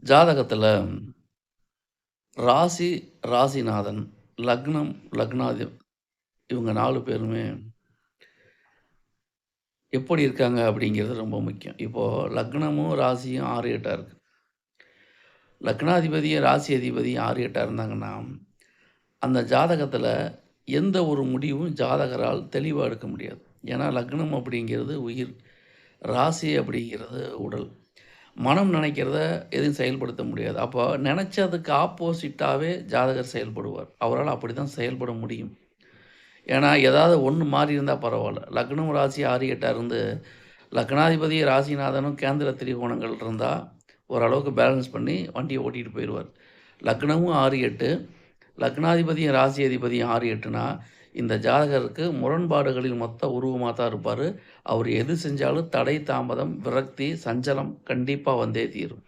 ஜாதகத்துல ராசி, ராசிநாதன், லக்னம், லக்னாதி இவங்க 4 பேருமே எப்படி இருக்காங்க அப்படிங்கிறது ரொம்ப முக்கியம். இப்போ லக்னமும், ராசியும் 6, 8ஆ இருக்கு. லக்னாதிபதியும், ராசி அதிபதியும் 6, 8ஆ இருந்தாங்கன்னா, அந்த ஜாதகத்துல எந்த ஒரு முடிவும் ஜாதகரால் தெளிவா எடுக்க முடியாது. ஏன்னா லக்னம் அப்படிங்கிறது உயிர், ராசி அப்படிங்கிறது உடல். மனம் நினைக்கிறத எதையும் செயல்படுத்த முடியாது. அப்போ நினைச்சதுக்கு ஆப்போசிட்டாவே ஜாதகர் செயல்படுவார். அவரால அப்படிதான் செயல்பட முடியும். ஏன்னா, ஏதாவது ஒண்ணு மாறி இருந்தா பரவால்ல. லக்னம், ராசி 6, 8ஆ இருந்து லக்னாதிபதி, ராசிநாதனும் கேந்திர திரிகோணங்கள் இருந்தா, ஓரளவுக்கு பேலன்ஸ் பண்ணி வண்டிய ஓட்டிட்டு போயிருவார். லக்னமும் 6, 8 லக்னாதிபதியும், ராசி அதிபதியும் 6, 8னா, இந்த ஜாதகருக்கு முரண்பாடுகளின் மொத்த உருவமா தான் இருப்பாரு. அவரு எது செஞ்சாலும் தடை, தாமதம், விரக்தி, சஞ்சலம் கண்டிப்பா வந்தே தீரும்.